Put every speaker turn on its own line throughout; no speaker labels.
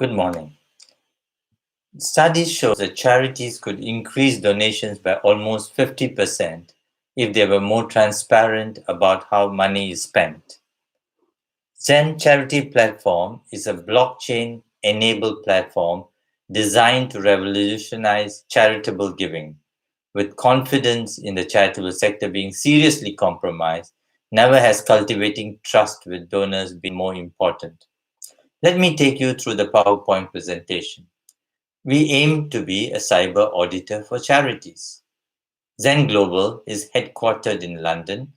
Good morning. Studies show that charities could increase donations by almost 50% if they were more transparent about how money is spent. ZEN Charity Platform is a blockchain-enabled platform designed to revolutionize charitable giving. With confidence in the charitable sector being seriously compromised, never has cultivating trust with donors been more important. Let me take you through the PowerPoint presentation. We aim to be a cyber auditor for charities. ZEN Global is headquartered in London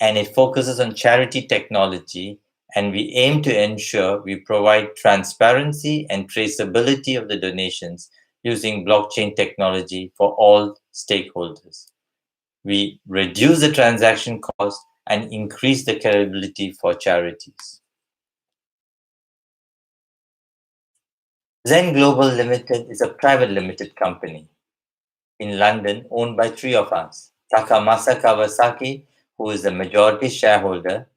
and it focuses on charity technology, and we aim to ensure we provide transparency and traceability of the donations using blockchain technology for all stakeholders. We reduce the transaction cost and increase the credibility for charities. ZEN Global Limited is a private limited company in London owned by three of us, Takamasa Kawasaki, who is the majority shareholder,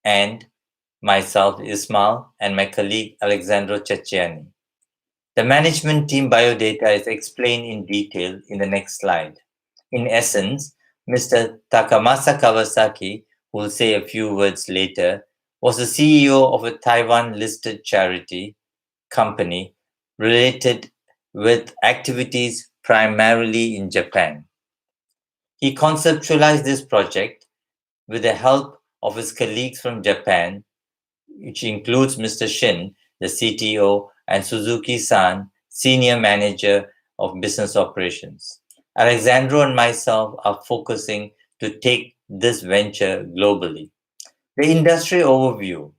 and myself, Ismail, and my colleague, Alexandro Cecchiani. The management team biodata is explained in detail in the next slide. In essence, Mr. Takamasa Kawasaki, who will say a few words later, was the CEO of a Taiwan-listed charity company related with activities primarily in Japan. He conceptualized this project with the help of his colleagues from Japan, which includes Mr. Shin, the CTO, and Suzuki-san, Senior Manager of Business Operations. Alexandro and myself are focusing to take this venture globally. The industry overview.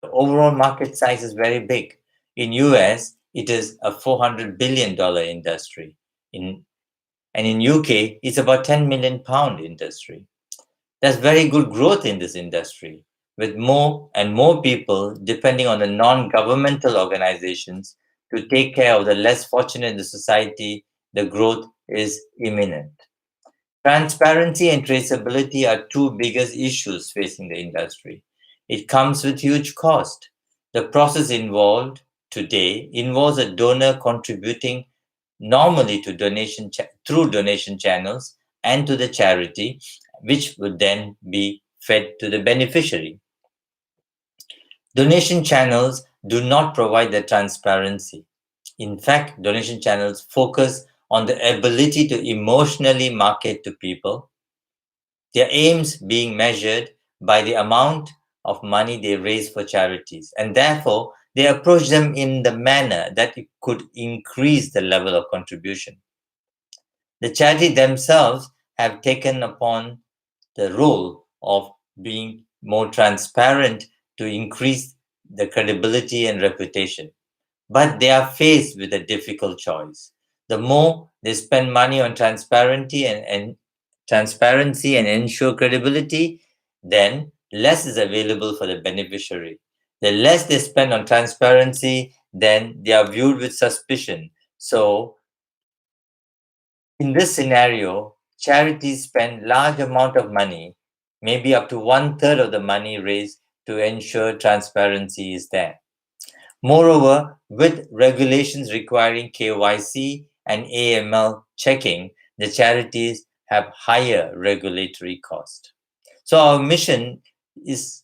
The overall market size is very big. In US, it is a $400 billion industry. And in UK, it's about £10 million industry. There's very good growth in this industry, with more and more people depending on the non-governmental organizations to take care of the less fortunate in the society. The growth is imminent. Transparency and traceability are two biggest issues facing the industry. It comes with huge cost. The process involved today involves a donor contributing normally to through donation channels and to the charity, which would then be fed to the beneficiary. Donation channels do not provide the transparency. In fact, donation channels focus on the ability to emotionally market to people, their aims being measured by the amount of money they raise for charities, and therefore they approach them in the manner that it could increase the level of contribution. The charity themselves have taken upon the role of being more transparent to increase the credibility and reputation. But they are faced with a difficult choice. The more they spend money on transparency and ensure credibility, then less is available for the beneficiary. The less they spend on transparency, then they are viewed with suspicion. So in this scenario, charities spend large amount of money, maybe up to 1/3 of the money raised, to ensure transparency is there. Moreover, with regulations requiring KYC and AML checking, the charities have higher regulatory cost. So our mission is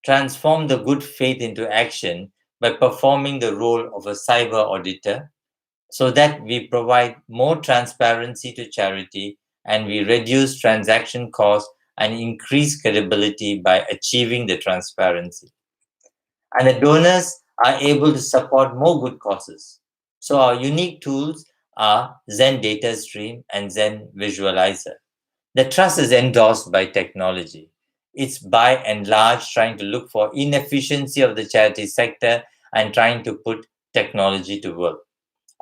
transform the good faith into action by performing the role of a cyber auditor so that we provide more transparency to charity and we reduce transaction costs and increase credibility by achieving the transparency. And the donors are able to support more good causes. So our unique tools are Zen Data Stream and Zen Visualizer. The trust is endorsed by technology. It's by and large trying to look for inefficiency of the charity sector and trying to put technology to work.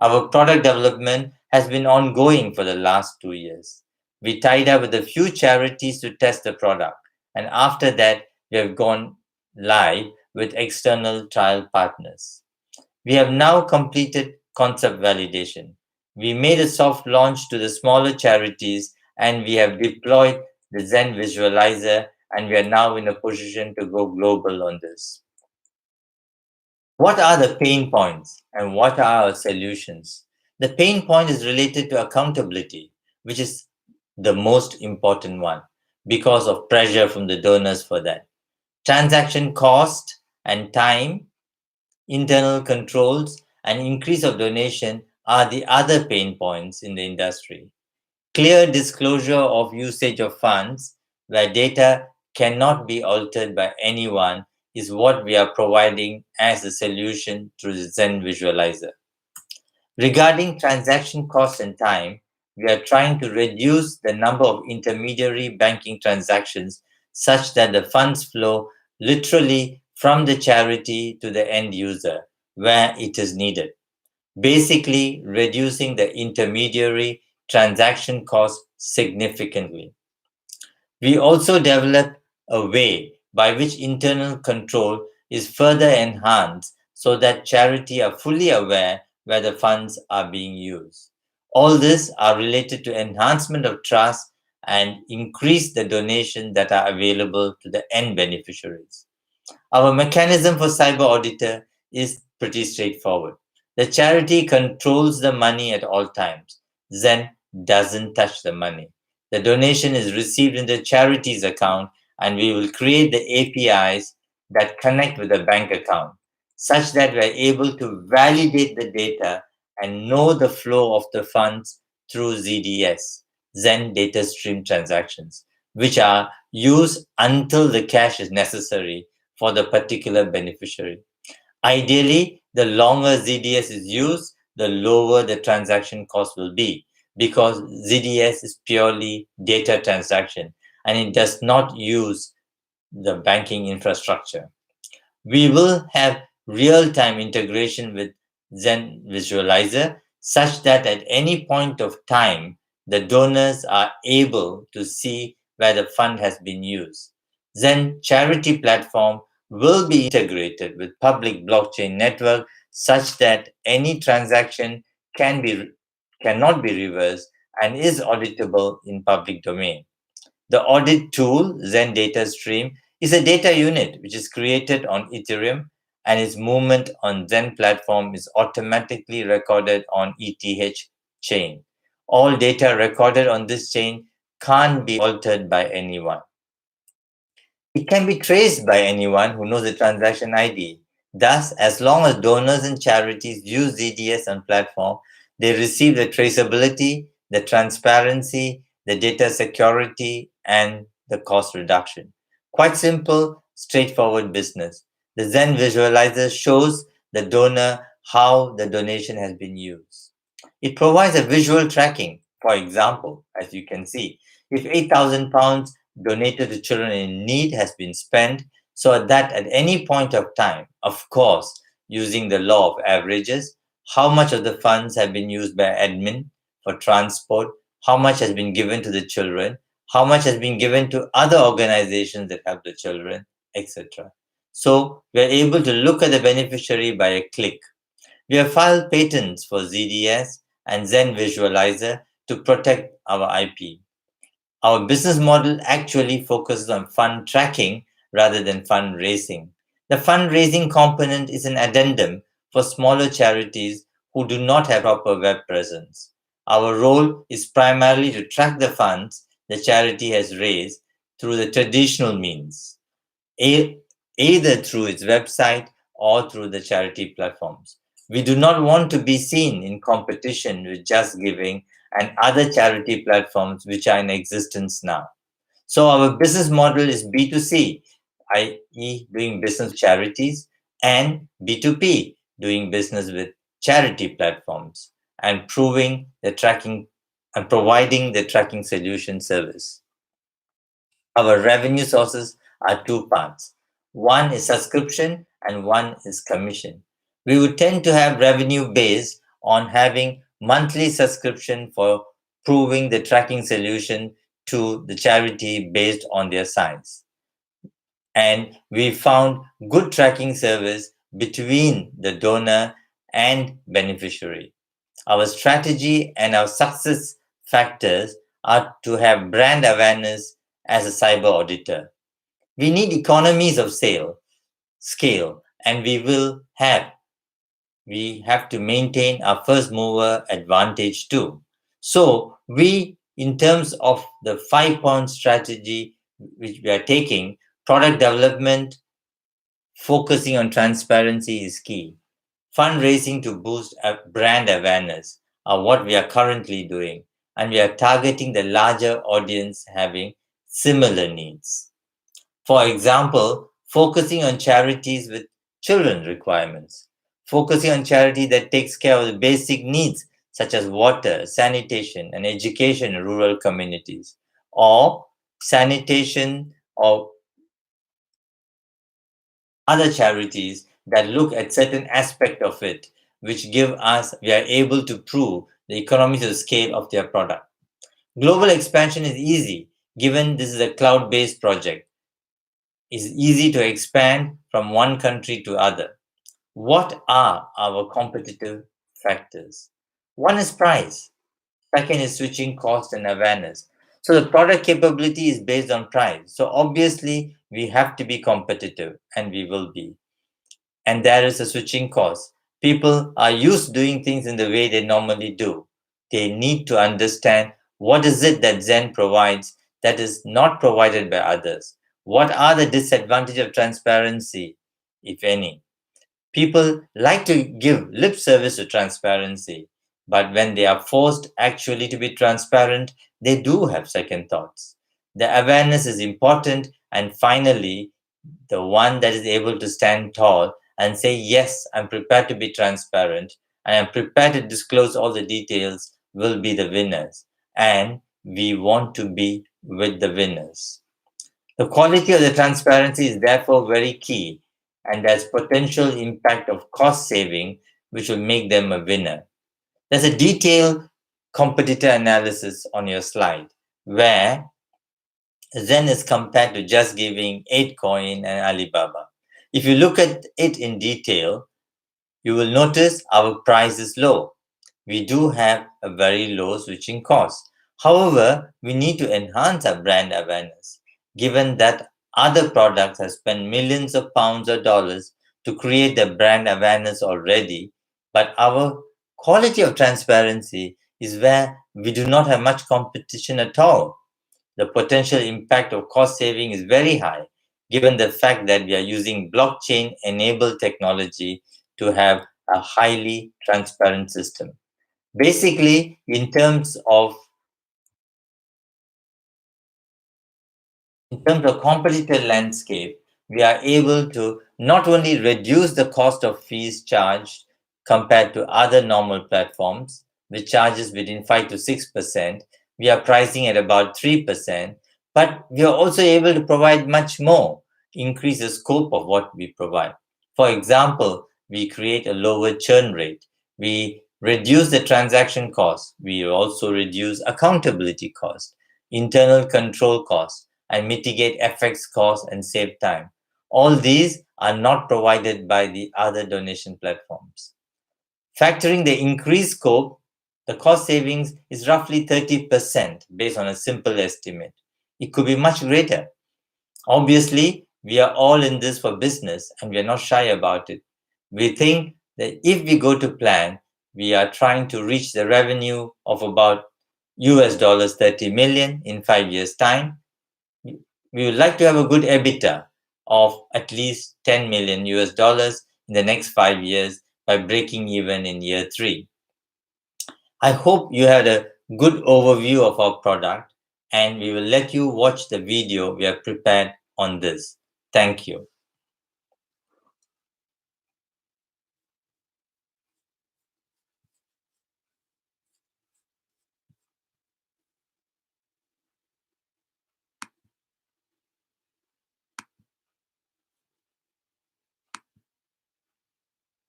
Our product development has been ongoing for the last 2 years. We tied up with a few charities to test the product, and after that, we have gone live with external trial partners. We have now completed concept validation. We made a soft launch to the smaller charities, and we have deployed the Zen Visualizer, and we are now in a position to go global on this. What are the pain points and what are our solutions? The pain point is related to accountability, which is the most important one because of pressure from the donors for that. Transaction cost and time, internal controls, and increase of donation are the other pain points in the industry. Clear disclosure of usage of funds where data cannot be altered by anyone is what we are providing as a solution through the Zen Visualizer. Regarding transaction cost and time, we are trying to reduce the number of intermediary banking transactions such that the funds flow literally from the charity to the end user where it is needed, basically reducing the intermediary transaction cost significantly. We also develop a way by which internal control is further enhanced so that charity are fully aware where the funds are being used. All this are related to enhancement of trust and increase the donation that are available to the end beneficiaries. Our mechanism for cyber auditor is pretty straightforward. The charity controls the money at all times. Zen doesn't touch the money. The donation is received in the charity's account, and we will create the APIs that connect with the bank account such that we're able to validate the data and know the flow of the funds through ZDS, Zen Data Stream Transactions, which are used until the cash is necessary for the particular beneficiary. Ideally, the longer ZDS is used, the lower the transaction cost will be because ZDS is purely data transaction and it does not use the banking infrastructure. We will have real-time integration with Zen Visualizer such that at any point of time, the donors are able to see where the fund has been used. Zen Charity Platform will be integrated with public blockchain network such that any transaction cannot be reversed and is auditable in public domain. The audit tool, Zen Data Stream, is a data unit which is created on Ethereum and its movement on Zen platform is automatically recorded on ETH chain. All data recorded on this chain can't be altered by anyone. It can be traced by anyone who knows the transaction ID. Thus, as long as donors and charities use ZDS on platform, they receive the traceability, the transparency, the data security, and the cost reduction. Quite simple, straightforward business. The Zen Visualizer shows the donor how the donation has been used. It provides a visual tracking. For example, as you can see, if £8,000 donated to children in need has been spent, so that at any point of time, of course, using the law of averages, how much of the funds have been used by admin for transport, how much has been given to the children, how much has been given to other organizations that help the children, etc. So we're able to look at the beneficiary by a click. We have filed patents for ZDS and Zen Visualizer to protect our IP. Our business model actually focuses on fund tracking rather than fundraising. The fundraising component is an addendum for smaller charities who do not have proper web presence. Our role is primarily to track the funds the charity has raised through the traditional means, either through its website or through the charity platforms. We do not want to be seen in competition with Just Giving and other charity platforms which are in existence now. So our business model is B2C, i.e., doing business with charities, and B2P, doing business with charity platforms and proving the tracking and providing the tracking solution service. Our revenue sources are two parts. One is subscription and one is commission. We would tend to have revenue based on having monthly subscription for proving the tracking solution to the charity based on their size. And we found good tracking service between the donor and beneficiary. Our strategy and our success factors are to have brand awareness as a cyber auditor. We need economies of scale, and we will have we have to maintain our first mover advantage too. So, we, in terms of the 5 point strategy which we are taking, product development, focusing on transparency is key. Fundraising to boost brand awareness are what we are currently doing, and we are targeting the larger audience having similar needs. For example, focusing on charities with children requirements, focusing on charity that takes care of the basic needs such as water, sanitation, and education in rural communities, or sanitation or other charities that look at certain aspect of it, which give us, we are able to prove the economies of scale of their product. Global expansion is easy, given this is a cloud-based project. It's easy to expand from one country to other. What are our competitive factors? One is price. Second is switching cost and awareness. So the product capability is based on price. So obviously we have to be competitive, and we will be. And there is a switching cost. People are used to doing things in the way they normally do. They need to understand what is it that Zen provides that is not provided by others. What are the disadvantages of transparency, if any? People like to give lip service to transparency, but when they are forced actually to be transparent, they do have second thoughts. The awareness is important, and finally, the one that is able to stand tall and say, yes, I'm prepared to be transparent and I'm prepared to disclose all the details will be the winners. And we want to be with the winners. The quality of the transparency is therefore very key, and there's potential impact of cost saving, which will make them a winner. There's a detailed competitor analysis on your slide where Zen is compared to Just Giving, 8coin, and Alibaba. If you look at it in detail, you will notice our price is low. We do have a very low switching cost. However, we need to enhance our brand awareness, given that other products have spent millions of pounds or dollars to create the brand awareness already, but our quality of transparency is where we do not have much competition at all. The potential impact of cost saving is very high, given the fact that we are using blockchain enabled technology to have a highly transparent system. Basically, in terms of competitor landscape, we are able to not only reduce the cost of fees charged compared to other normal platforms, which charges between 5 to 6%, we are pricing at about 3%, but we are also able to provide much more, increase the scope of what we provide. For example, we create a lower churn rate. We reduce the transaction cost. We also reduce accountability cost, internal control cost, and mitigate FX costs and save time. All these are not provided by the other donation platforms. Factoring the increased scope, the cost savings is roughly 30% based on a simple estimate. It could be much greater. Obviously, we are all in this for business, and we are not shy about it. We think that if we go to plan, we are trying to reach the revenue of about US dollars 30 million in 5 years' time. We would like to have a good EBITDA of at least 10 million US dollars in the next 5 years by breaking even in year three. I hope you had a good overview of our product, and we will let you watch the video we have prepared on this. Thank you.